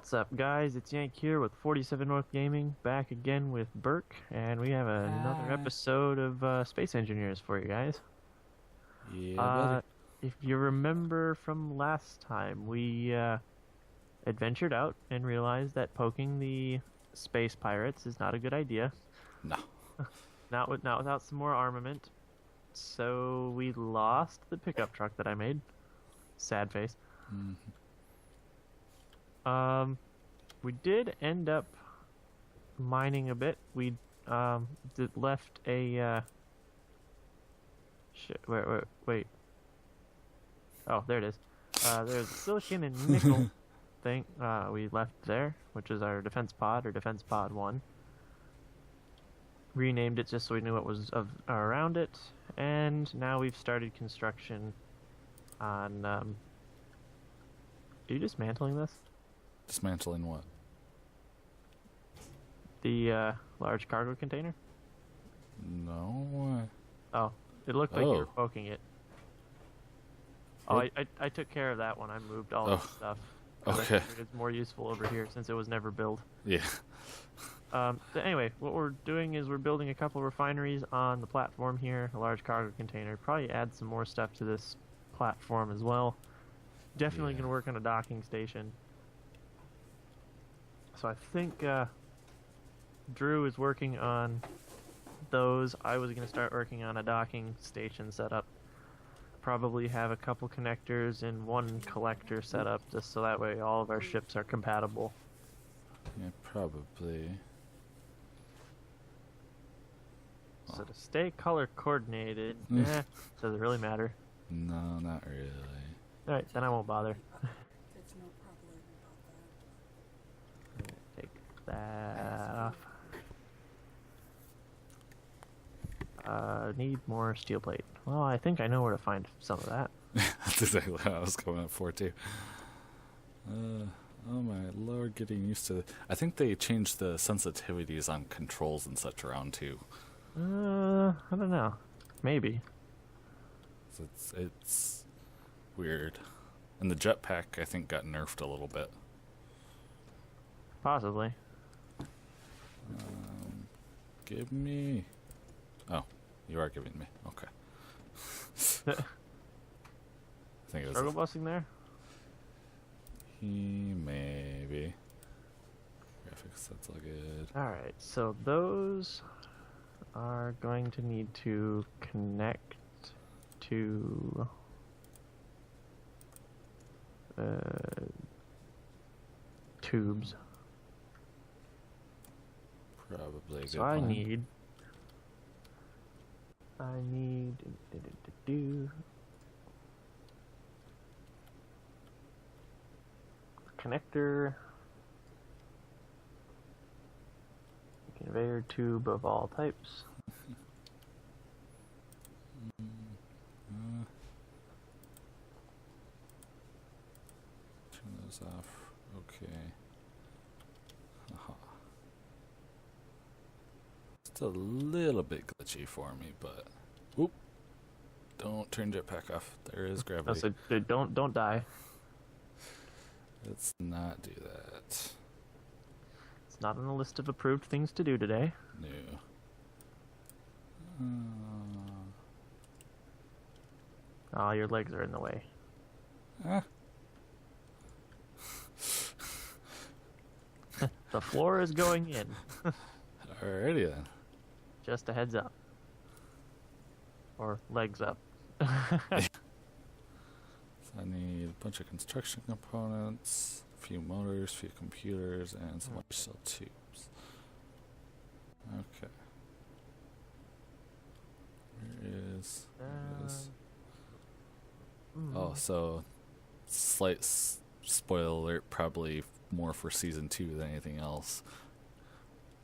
What's up, guys? It's Yank here with 47 North Gaming, back again with Burke, and we have another Hi. episode of Space Engineers for you guys. Yeah, buddy. Uh, if you remember from last time, we adventured out and realized that poking the space pirates is not a good idea. No. Not without some more armament. So we lost the pickup truck that I made. Sad face. Um, we did end up mining a bit. We left a shit. Wait. Oh, there it is. There's a silicon and nickel thing. We left there, which is our defense pod or defense pod one. Renamed it just so we knew what was around it, and now we've started construction on. Are you dismantling this? Dismantling what? The large cargo container? No. Oh, it looked like you were Oh. poking it. Oh, I took care of that one. I moved all Oh, the stuff. 'Cause I okay. figured it's more useful over here since it was never built. Yeah. But anyway, what we're doing is we're building a couple refineries on the platform here, a large cargo container. Probably add some more stuff to this platform as well. Definitely Yeah. gonna work on a docking station. So I think Drew is working on those. I was gonna start working on a docking station setup. Probably have a couple connectors and one collector set up just so that way all of our ships are compatible. Yeah, probably. So to stay color coordinated, Mm. does it really matter? No, not really. Alright, then I won't bother. There's no problem about that. Take that off. Need more steel plate. Well, I think I know where to find some of that. That's exactly what I was going up for, too. Oh my lord, getting used to it. I think they changed the sensitivities on controls and such around, too. I don't know. Maybe. So it's weird. And the jetpack, I think, got nerfed a little bit. Possibly. Give me... Oh, you are giving me. Okay. I think it was... Struggle busting there? Maybe. Graphics, that's all good. Alright, so those are going to need to connect to tubes. Probably a good So I plan. need connector, conveyor tube of all types. Uh, turn those off. Okay. Aha. It's a little bit glitchy for me, but... Oop. Don't turn jetpack off. There is No, gravity. so don't die. Let's not do that. It's not on the list of approved things to do today. No. Oh, your legs are in the way. Ah. The floor is going in. Alrighty then. Just a heads up. Or legs up. So I need a bunch of construction components, a few motors, a few computers, and some cell tubes. Okay. Where is... There it is. Oh, so slight spoiler alert, probably more for season 2 than anything else.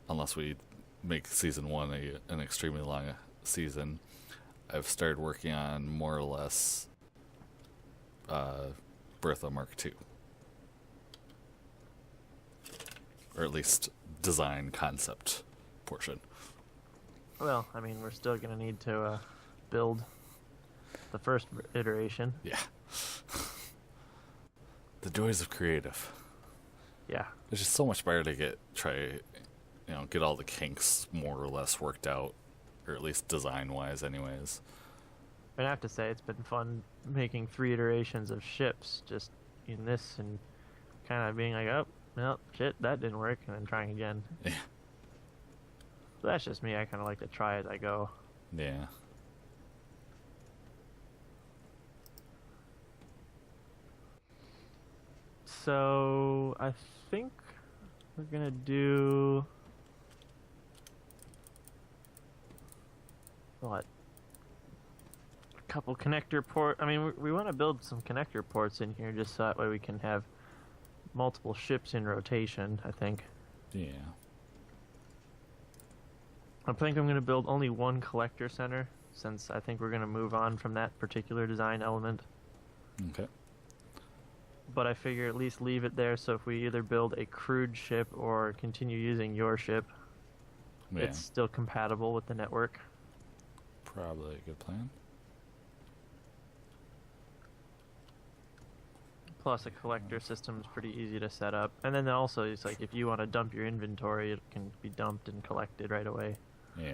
Unless we make season 1 an extremely long season. I've started working on more or less Bertha Mark II. Or at least design concept portion. Well, I mean, we're still gonna need to build the first iteration. Yeah. The joys of creative. Yeah. It's just so much better to get all the kinks more or less worked out, or at least design-wise, anyways. And I have to say, it's been fun making 3 iterations of ships just in this and kind of being like, oh, well, shit, that didn't work, and then trying again. Yeah. So that's just me. I kind of like to try as I go. Yeah. So I think we're gonna do what? A couple connector port. I mean, we want to build some connector ports in here just so that way we can have multiple ships in rotation. I think. Yeah. I think I'm gonna build only one collector center since I think we're gonna move on from that particular design element. Okay. But I figure at least leave it there so if we either build a crewed ship or continue using your ship, Yeah. it's still compatible with the network. Probably a good plan. Plus, a collector system is pretty easy to set up. And then also, it's like if you want to dump your inventory, it can be dumped and collected right away. Yeah.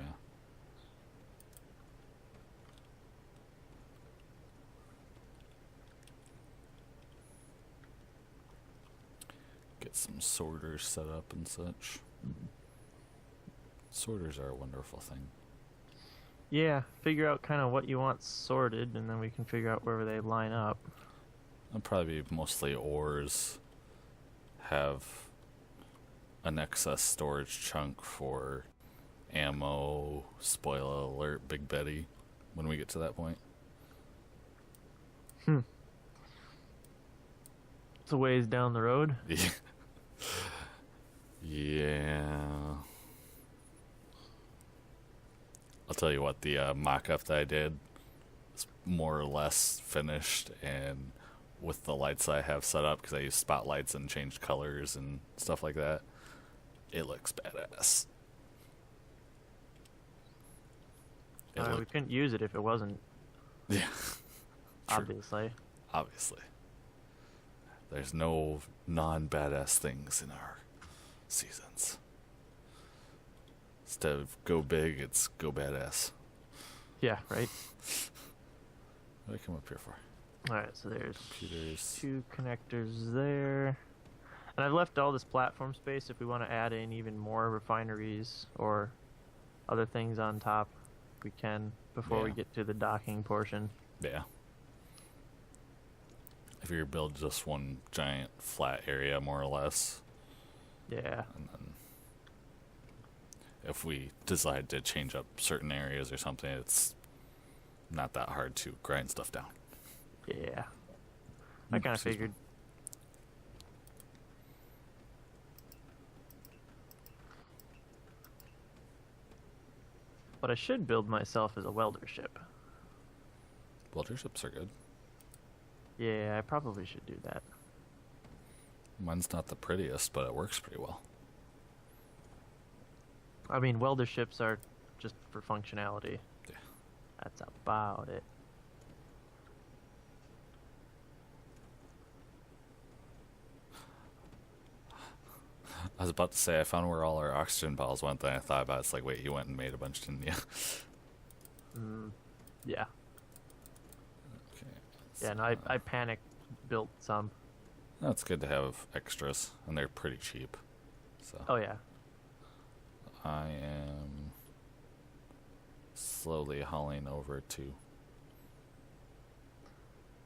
Get some sorters set up and such. Sorters are a wonderful thing. Yeah, figure out kind of what you want sorted, and then we can figure out where they line up. It'll probably be mostly ores. Have an excess storage chunk for ammo, spoiler alert, Big Betty, when we get to that point. It's a ways down the road. Yeah. I'll tell you what, the mock-up that I did is more or less finished, and with the lights I have set up, because I use spotlights and changed colors and stuff like that, it looks badass. We couldn't use it if it wasn't, Yeah. True. obviously. Obviously. There's no non-badass things in our seasons. Instead of go big, it's go badass. Yeah, right? What did I come up here for? Alright, so there's Computers. 2 connectors there. And I've left all this platform space if we want to add in even more refineries or other things on top. We can before we Yeah. get to the docking portion. Yeah. If you build just one giant flat area, more or less, Yeah. and then if we decide to change up certain areas or something, it's not that hard to grind stuff down. Yeah. I kind of Excuse me. figured. But I should build myself as a welder ship. Welder ships are good. Yeah, I probably should do that. Mine's not the prettiest, but it works pretty well. I mean, welder ships are just for functionality. Yeah. That's about it. I was about to say, I found where all our oxygen bottles went, then I thought about it, it's like, wait, you went and made a bunch, didn't you? Yeah. Okay. Yeah, and I panicked, built some. That's good to have extras, and they're pretty cheap. So Oh, yeah. I am slowly hauling over to.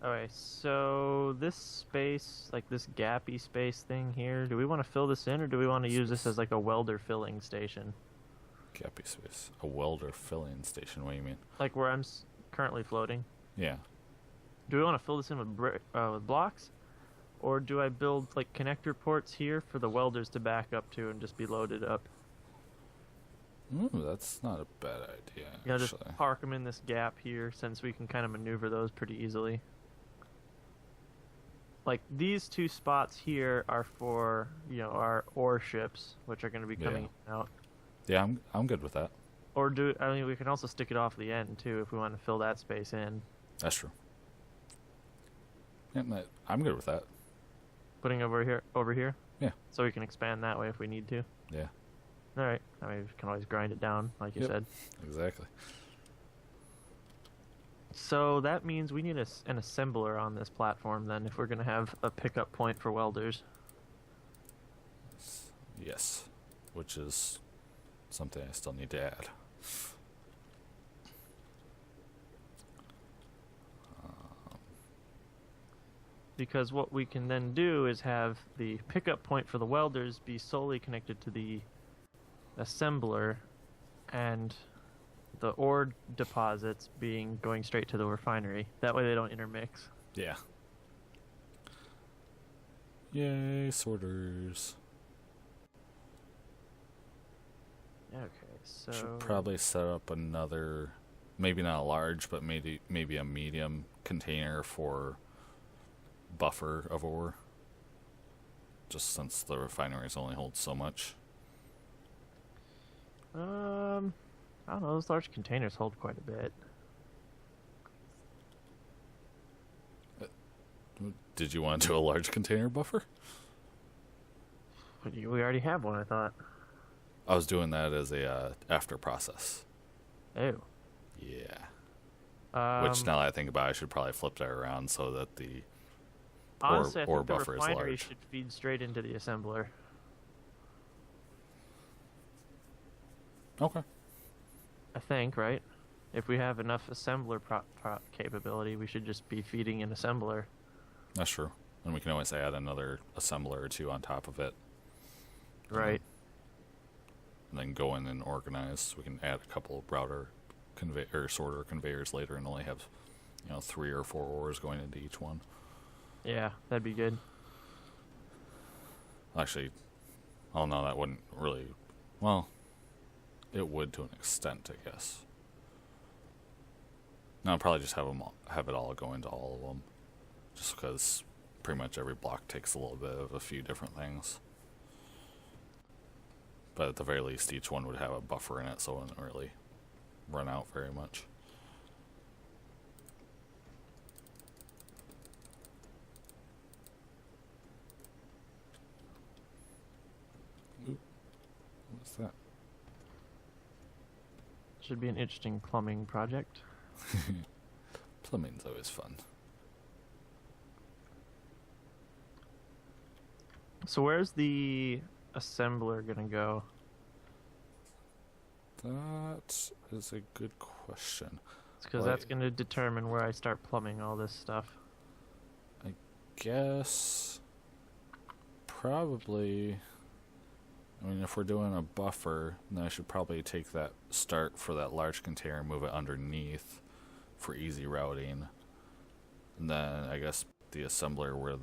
Okay, so this space, like this gappy space thing here, do we want to fill this in or do we want to use this as like a welder filling station? Gappy space. A welder filling station, what do you mean? Like where I'm currently floating. Yeah. Do we want to fill this in with blocks? Or do I build like connector ports here for the welders to back up to and just be loaded up? Ooh, that's not a bad idea, You know, just actually. park them in this gap here since we can kind of maneuver those pretty easily. Like these 2 spots here are for, our ore ships, which are going to be coming out. Yeah, I'm good with that. Or we can also stick it off the end too if we want to fill that space in. That's true. Yeah, I'm good with that. Putting over here. Yeah. So we can expand that way if we need to. Yeah. All right. I mean, we can always grind it down, like you Yep. said. Exactly. So that means we need an assembler on this platform then, if we're going to have a pickup point for welders. Yes. Which is something I still need to add. Because what we can then do is have the pickup point for the welders be solely connected to the assembler, and the ore deposits being going straight to the refinery. That way they don't intermix. Yeah. Yay, sorters. Okay, so Should probably set up another, maybe not a large, but maybe a medium container for buffer of ore. Just since the refineries only hold so much. I don't know, those large containers hold quite a bit. Did you want to do a large container buffer? But we already have one, I thought. I was doing that as a after process. Oh. Yeah. Which now that I think about it, I should probably flip that around so that the Honestly, I ore think the buffer is refinery large. should feed straight into the assembler. Okay. I think, right? If we have enough assembler capability, we should just be feeding an assembler. That's true. And we can always add another assembler or two on top of it. Right. And then go in and organize. We can add a couple of router sorter conveyors later and only have 3 or 4 ores going into each one. Yeah, that'd be good. Actually, oh no, that wouldn't really. Well, it would to an extent, I guess. No, I'd probably just have it all go into all of them, just because pretty much every block takes a little bit of a few different things. But at the very least, each one would have a buffer in it, so it wouldn't really run out very much. Ooh, what's that? Should be an interesting plumbing project. Plumbing's always fun. So where's the assembler gonna go? That is a good question. Because that's gonna determine where I start plumbing all this stuff. Guess probably. I mean, if we're doing a buffer, then I should probably take that start for that large container and move it underneath for easy routing. And then I guess the assembler where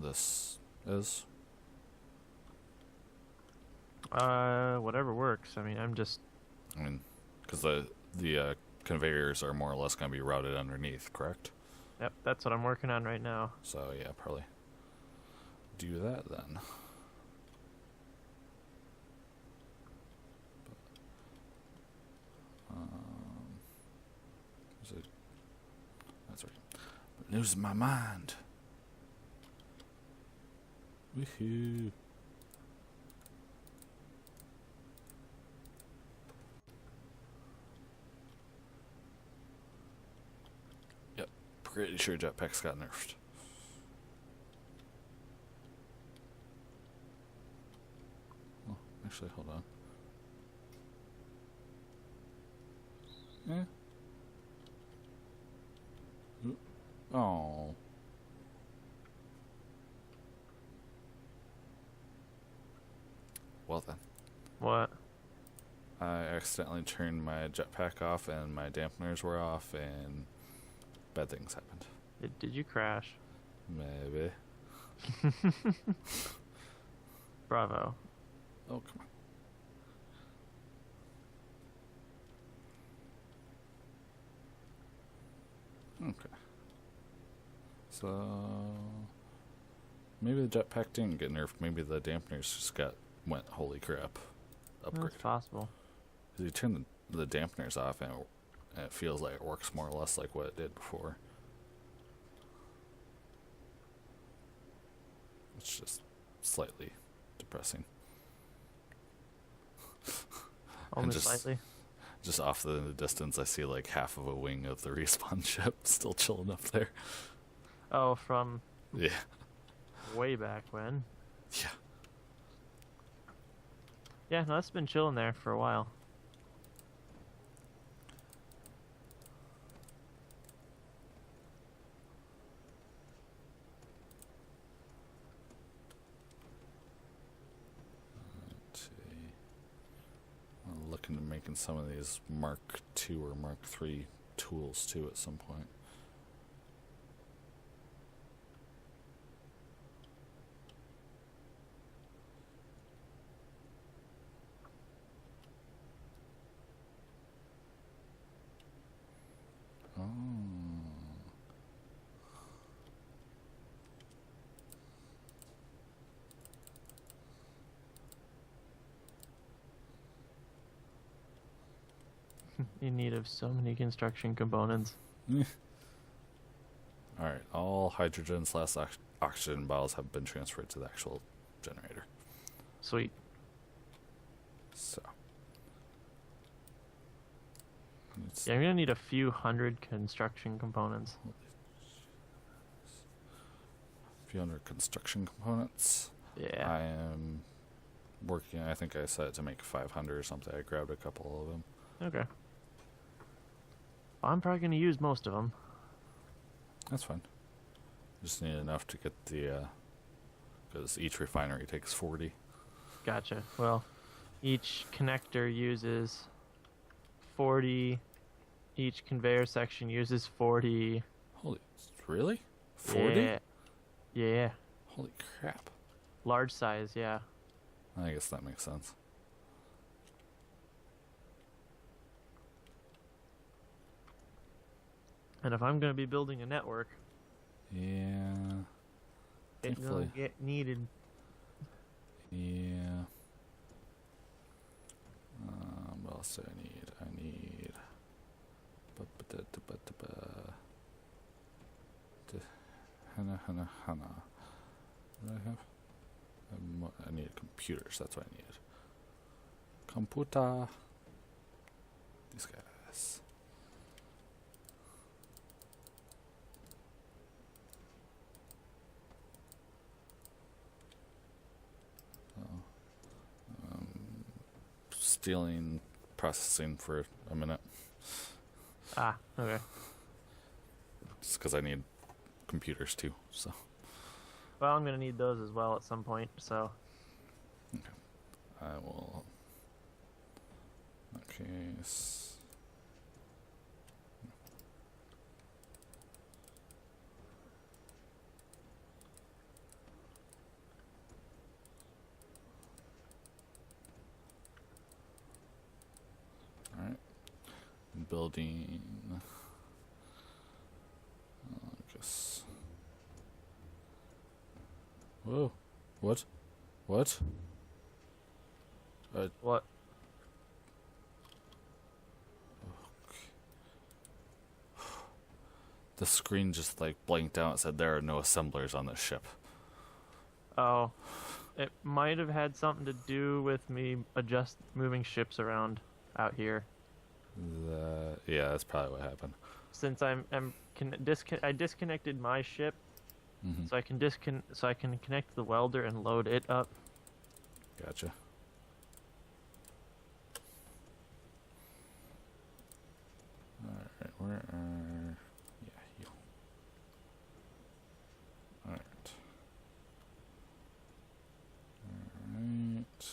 this is. Whatever works. I mean, I mean, because the conveyors are more or less going to be routed underneath, correct? Yep, that's what I'm working on right now. So yeah, probably do that then. That's right. Losing my mind. Woohoo. Yep, pretty sure jetpacks got nerfed. Oh, actually, hold on. Yeah. Oh. Well then. What? I accidentally turned my jetpack off and my dampeners were off and bad things happened. Did you crash? Maybe. Bravo. Oh, come on. Okay. So maybe the jetpack didn't get nerfed. Maybe the dampeners just went holy crap. Upgrade. That's possible. You turn the dampeners off and it feels like it works more or less like what it did before. It's just slightly depressing. Only just- slightly. Just off in the distance, I see like half of a wing of the respawn ship still chilling up there. Oh, from Yeah. way back when. Yeah. Yeah, no, it's been chilling there for a while. Let's see. I'm looking to making some of these Mark II or Mark III tools too at some point. Oh. In need of so many construction components. Alright, all hydrogen/oxygen bottles have been transferred to the actual generator. Sweet. So. It's Yeah, I'm gonna need a few hundred construction components. a few hundred construction components. Yeah. I am working, I think I set it to make 500 or something. I grabbed a couple of them. Okay. I'm probably gonna use most of them. That's fine. Just need enough to get the, because each refinery takes 40. Gotcha. Well, each connector uses 40. Each conveyor section uses 40. Holy, really? 40? Yeah. Yeah. Holy crap. Large size, yeah. I guess that makes sense. And if I'm gonna be building a network, Yeah. it's gonna Thankfully. get needed. Yeah. What else do I need? I need. Hana. What do I have? I need computers. That's what I need. Computer. These guys. Stealing processing for a minute Ah, okay. just because I need computers too. So Well, I'm gonna need those as well at some point, so I will. Okay. All right. Building. I guess. Whoa! What? What? what? The screen just like blanked out and said there are no assemblers on this ship. Oh, it might have had something to do with me moving ships around out here. Yeah, that's probably what happened. Since I disconnected my ship, Mm-hmm. so I can connect the welder and load it up. Gotcha. Alright, where are... Yeah, you. Alright. Alright.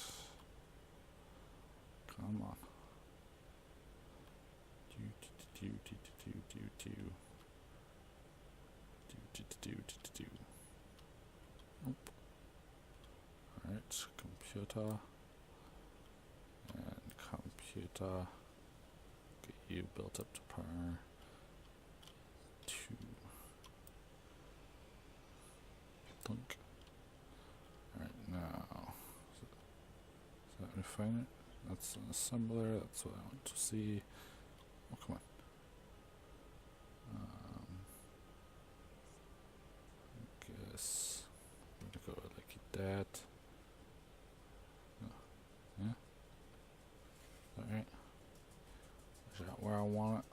Come on. Nope. Alright, computer. And computer. Get you built up to par. 2. Dunk. Alright, now. Is that refine it? That's an assembler, that's what I want to see. Oh, come on. I guess I'm gonna go like that. where I want it.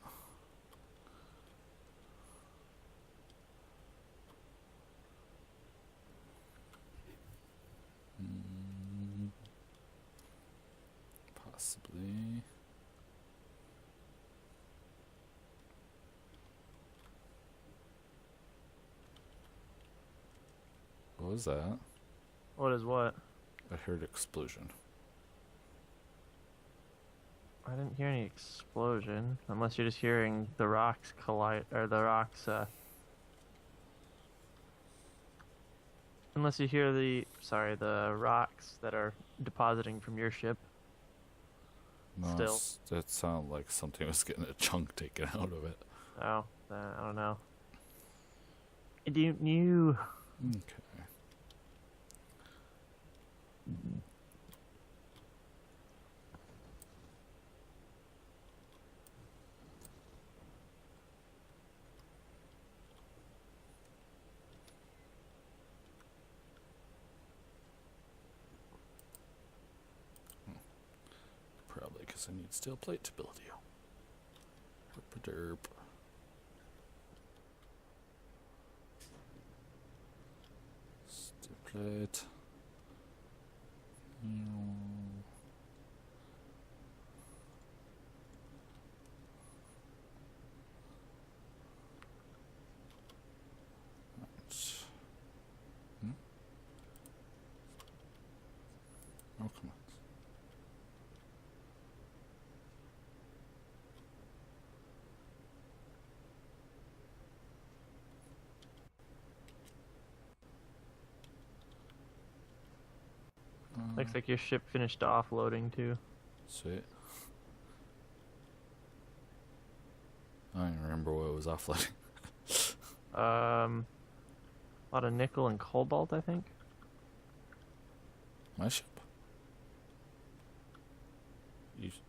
Possibly. What was that? What is what? I heard explosion. I didn't hear any explosion, unless you're just hearing the rocks collide, or the rocks, unless you hear the rocks that are depositing from your ship. No, Still. it sounded like something was getting a chunk taken out of it. Oh, I don't know. Do you... Okay. Probably because I need steel plate to build you. Herp-a-derp. Steel plate. Hmm? Oh, come on. Looks like your ship finished offloading too. Sweet. I don't even remember what it was offloading. A lot of nickel and cobalt, I think. My ship?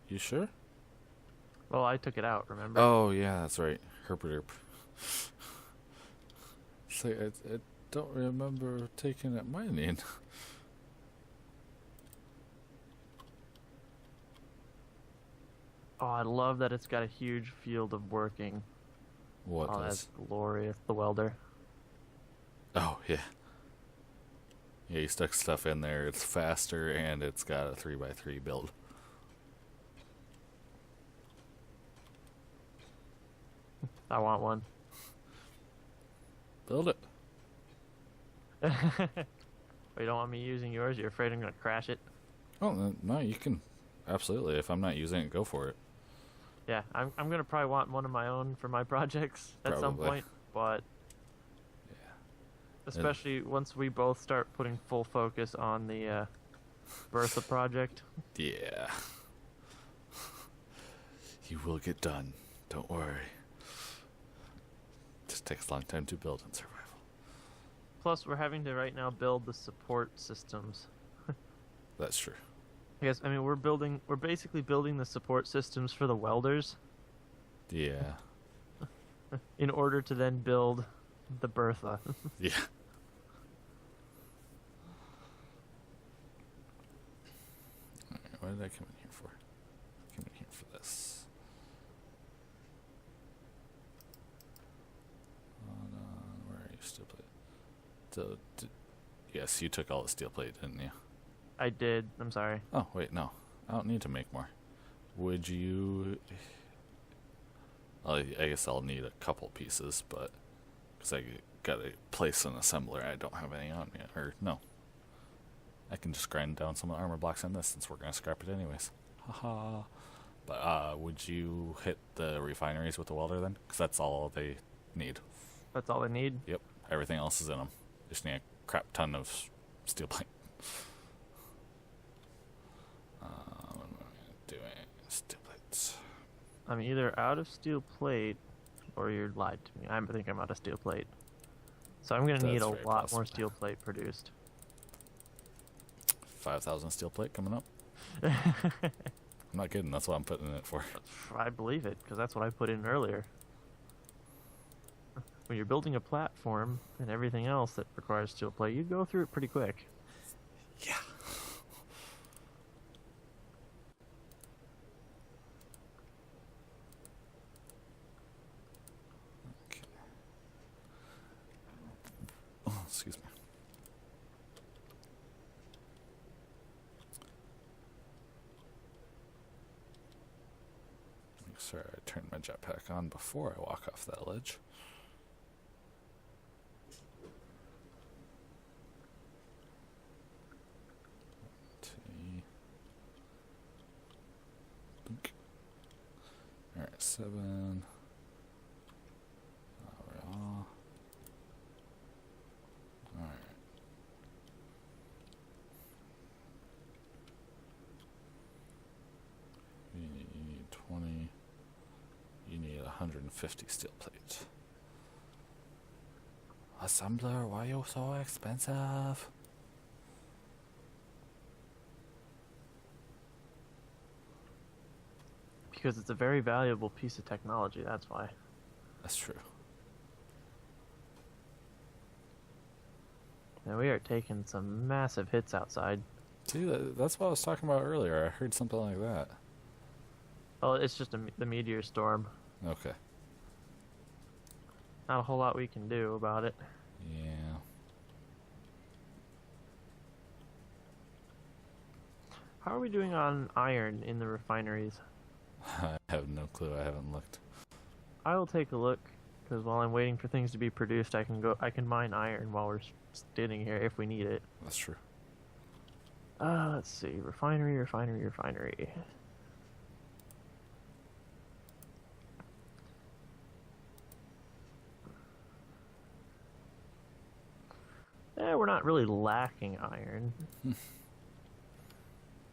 You sure? Well, I took it out, remember? Oh, yeah, that's right. Herp-a-derp. It's like, I don't remember taking it mining. Oh, I love that it's got a huge field of working. What Oh, does? that's glorious, the welder. Oh, yeah. Yeah, you stuck stuff in there. It's faster, and it's got a 3x3 build. Oh. I want one. Build it. But you don't want me using yours? You're afraid I'm going to crash it? Oh, no, you can. Absolutely. If I'm not using it, go for it. Yeah, I'm going to probably want one of my own for my projects at some Probably. point, but Yeah. especially once we both start putting full focus on the Bertha project. Yeah. You will get done. Don't worry. Just takes a long time to build in survival. Plus, we're having to right now build the support systems. That's true. I mean, we're basically building the support systems for the welders Yeah. in order to then build the Bertha. Yeah. Alright, what did I come in here for? I came in here for this. Hold on, where are you, steel plate? So, yes, you took all the steel plate, didn't you? I did. I'm sorry. Oh, wait, no. I don't need to make more. Would you... Well, I guess I'll need a couple pieces, but... Because I gotta place an assembler. I don't have any on yet. Or, no. I can just grind down some armor blocks on this since we're gonna scrap it anyways. Haha. But, would you hit the refineries with the welder then? Because that's all they need. That's all I need. Yep. Everything else is in them. Just need a crap ton of steel plate. What am I doing? Steel plates. I'm either out of steel plate or you're lied to me. I think I'm out of steel plate. So I'm going to need That's a very lot more possible. steel plate produced. 5,000 steel plate coming up. I'm not kidding. That's what I'm putting in it for. I believe it, because that's what I put in earlier. When you're building a platform and everything else that requires steel plate, you go through it pretty quick. Yeah. Excuse me. Make sure I turn my jetpack on before I walk off that ledge. Alright, 7. Alright. You need 20. You need 150 steel plate. Assembler, why are you so expensive? Because it's a very valuable piece of technology, that's why. That's true. And we are taking some massive hits outside. See, that's what I was talking about earlier. I heard something like that. Well, it's just the meteor storm. Okay. Not a whole lot we can do about it. Yeah. How are we doing on iron in the refineries? I have no clue. I haven't looked. I will take a look, because while I'm waiting for things to be produced, I can mine iron while we're standing here if we need it. That's true. Let's see. Refinery. We're not really lacking iron.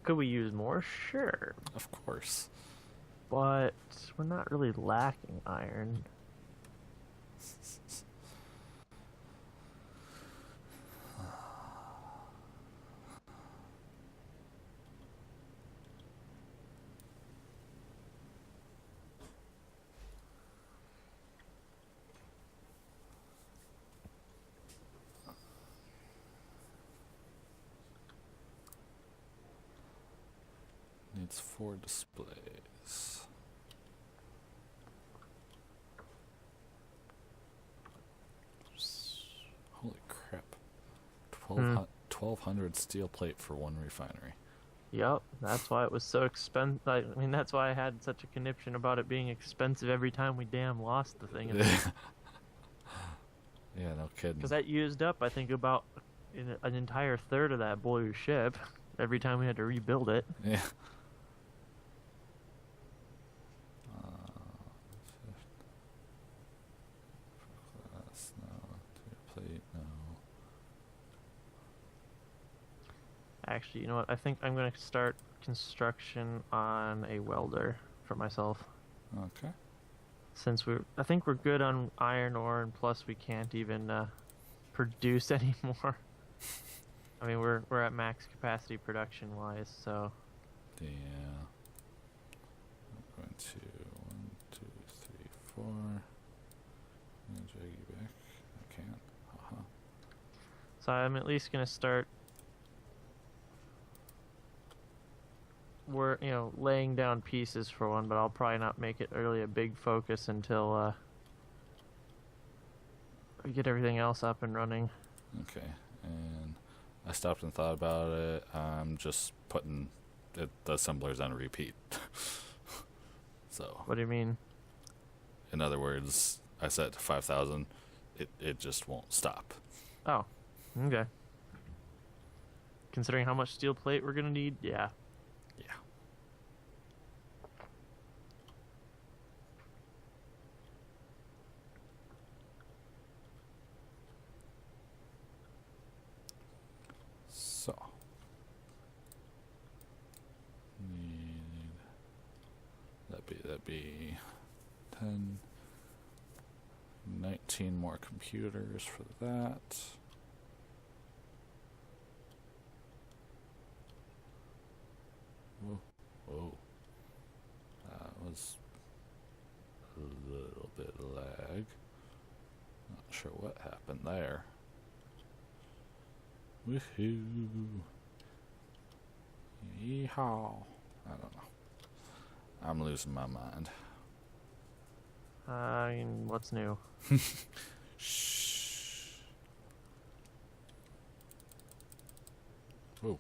Could we use more? Sure. Of course. But we're not really lacking iron. Needs 4 displays. Holy crap. 1,200 steel plate for one refinery. Yep, that's why it was so expensive. I mean, that's why I had such a conniption about it being expensive every time we damn lost the thing. Yeah, no kidding. Because that used up, I think, about an entire third of that blue ship every time we had to rebuild it. Yeah. Class, no. Plate, no. Actually, you know what? I think I'm going to start construction on a welder for myself. Okay. Since I think we're good on iron ore, and plus we can't even produce anymore. I mean, we're at max capacity production wise, so. Yeah. I'm going to 1, 2, 3, 4. I'm gonna drag you back. I can't. Haha. So I'm at least gonna start. We're laying down pieces for one, but I'll probably not make it really a big focus until we get everything else up and running. Okay. And I stopped and thought about it. I'm just putting the assemblers on repeat. So. What do you mean? In other words, I set it to 5,000. It just won't stop. Oh, okay. Considering how much steel plate we're gonna need, yeah. Yeah. So. Need that'd be 10, 19 more computers for that. Whoa. Whoa. That was a little bit lag. Not sure what happened there. Woohoo. Yeehaw. I don't know. I'm losing my mind. What's new? Shh. Oh.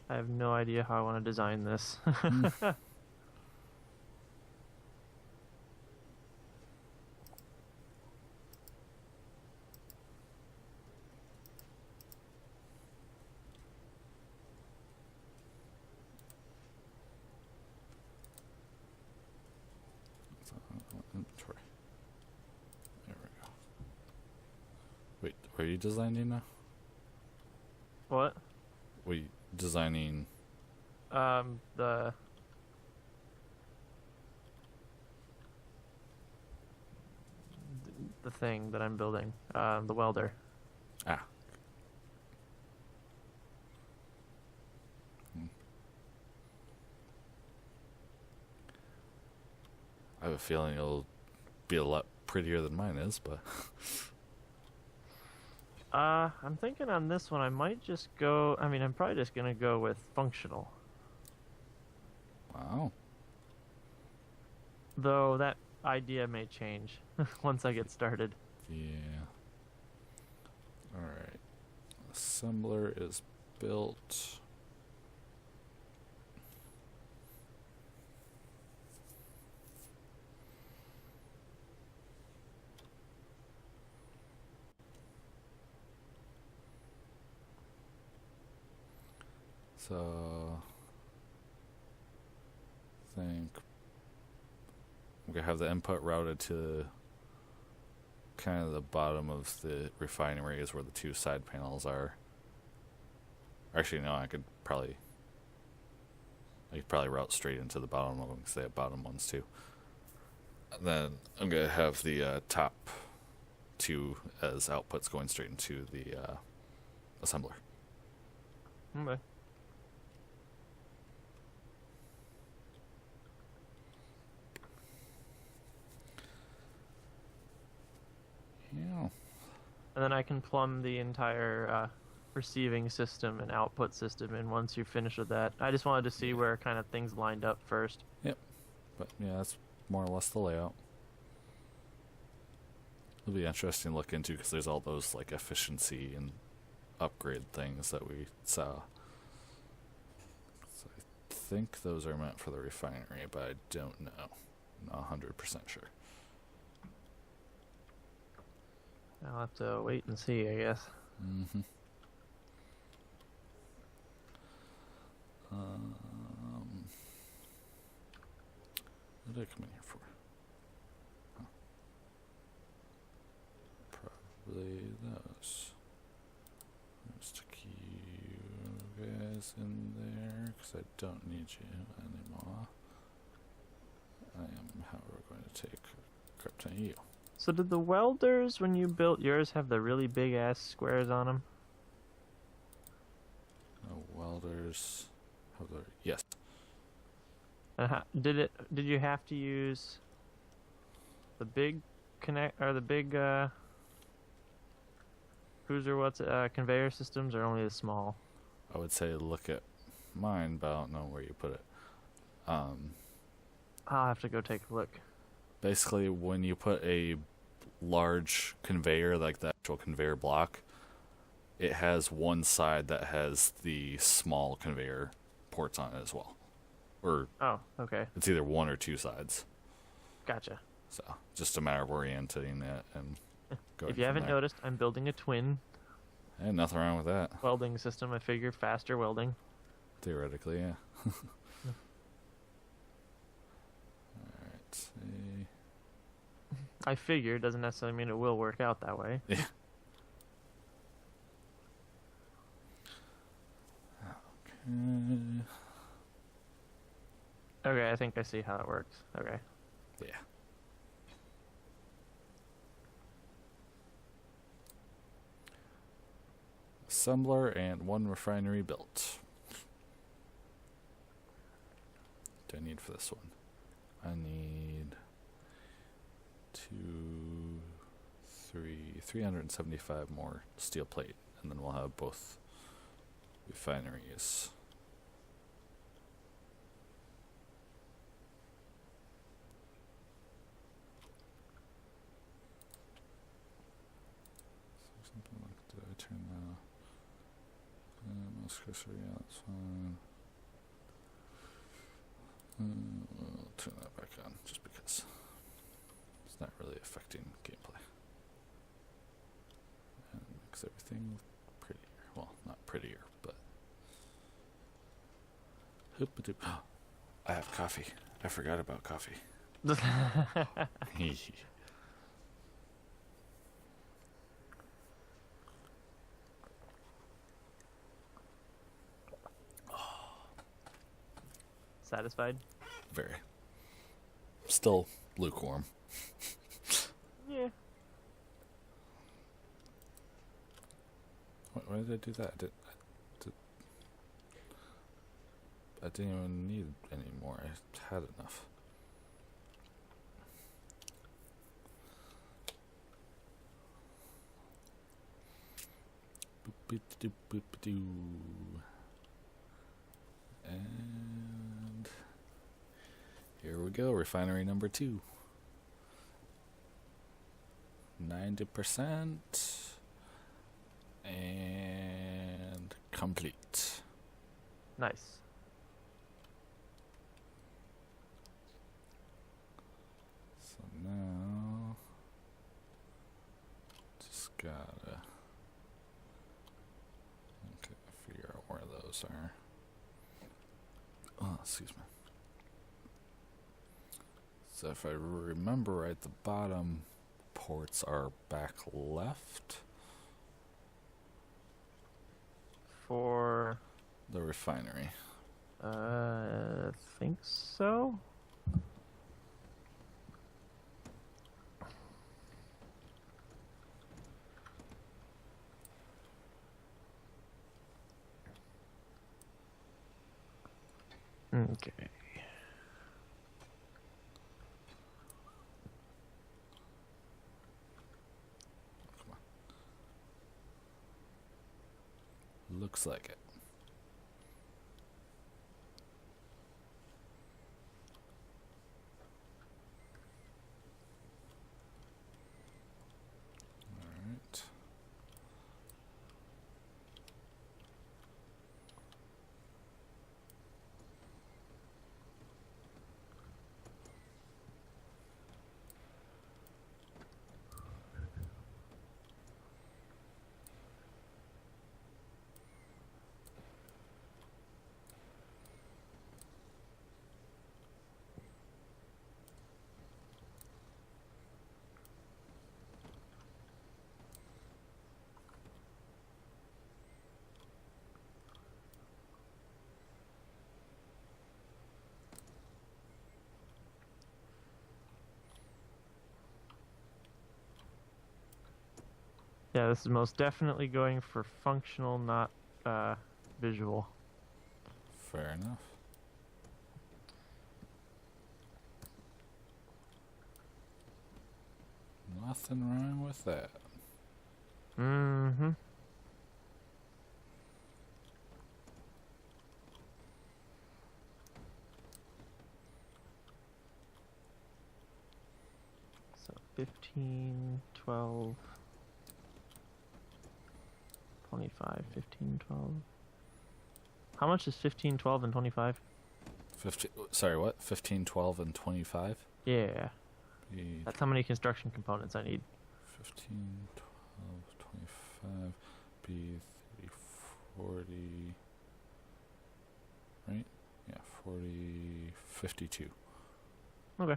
I have no idea how I want to design this. Inventory. There we go. Wait, are you designing now? What? Wait, designing. The thing that I'm building, the welder. Ah. I have a feeling it'll be a lot prettier than mine is, but I'm thinking on this one I might just go. I mean, I'm probably just gonna go with functional. wow. Though that idea may change once I get started. Yeah. Alright. Assembler is built. So, I think I'm gonna have the input routed to kind of the bottom of the refinery is where the two side panels are. Actually, no, I could probably route straight into the bottom of them because they have bottom ones too. And then I'm gonna have the top two as outputs going straight into the assembler. Okay. Yeah. And then I can plumb the entire receiving system and output system. And once you're finished with that, I just wanted to see where kind of things lined up first. Yep. But yeah, that's more or less the layout. It'll be interesting to look into because there's all those like efficiency and upgrade things that we saw. So I think those are meant for the refinery, but I don't know. Not 100% sure. I'll have to wait and see, I guess. Mm-hmm. What did I come in here for? Huh. Probably those. Just to keep you guys in there, because I don't need you anymore. I am, however, going to take Krypton you. So did the welders, when you built yours, have the really big ass squares on them? No welders. Have their, yes. Did you have to use the big cruiser conveyor systems, or only the small? I would say look at mine, but I don't know where you put it. I'll have to go take a look. Basically, when you put a large conveyor, like the actual conveyor block, it has one side that has the small conveyor ports on it as well. Or Oh, okay. it's either one or two sides. Gotcha. So, just a matter of orienting it and going If you from haven't there. noticed, I'm building a twin Hey, nothing wrong with that. welding system. I figure faster welding. Theoretically, yeah. Alright, see. I figure, doesn't necessarily mean it will work out that way. Yeah. Okay. Okay, I think I see how it works. Okay. Yeah. assembler, and 1 refinery built. What do I need for this one? I need 375 more steel plate, and then we'll have both refineries. Something like, did I turn mouse cursor? Yeah, that's fine. I'll turn that back on just because it's not really affecting gameplay. And makes everything look prettier. Well, not prettier, but. Hoop-a-doop. I have coffee. I forgot about coffee. Satisfied? Very. Still lukewarm. Yeah. Why did I do that? I didn't even need any more. I had enough. Boop-a-doop-boop-a-doo. And here we go, refinery number 2. 90% and complete. Nice. So now just gotta figure out where those are. Oh, excuse me. So if I remember right, the bottom ports are back left For the refinery. I think so. Okay. Looks like it. Alright. Yeah, this is most definitely going for functional, not visual. Fair enough. Nothing wrong with that. Mm-hmm. So 15, 12, 25, 15, 12. How much is 15, 12, and 25? 15, sorry, what? 15, 12, and 25? Yeah, Be that's how many construction components I need. 15, 12, 25, be 30, 40, right? Yeah, 40, 52. Okay.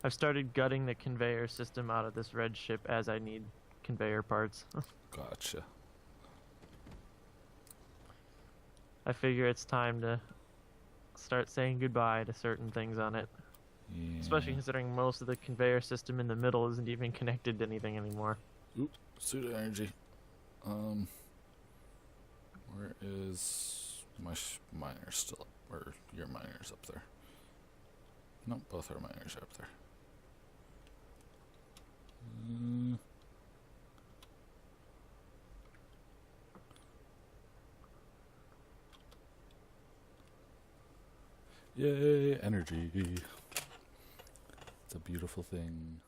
I've started gutting the conveyor system out of this red ship as I need conveyor parts. Gotcha. I figure it's time to start saying goodbye to certain things on it. Yeah. Especially considering most of the conveyor system in the middle isn't even connected to anything anymore. Oop, pseudo energy. Where is my miner still? Or your miner's up there? Nope, both our miners are up there. Yay, energy. It's a beautiful thing.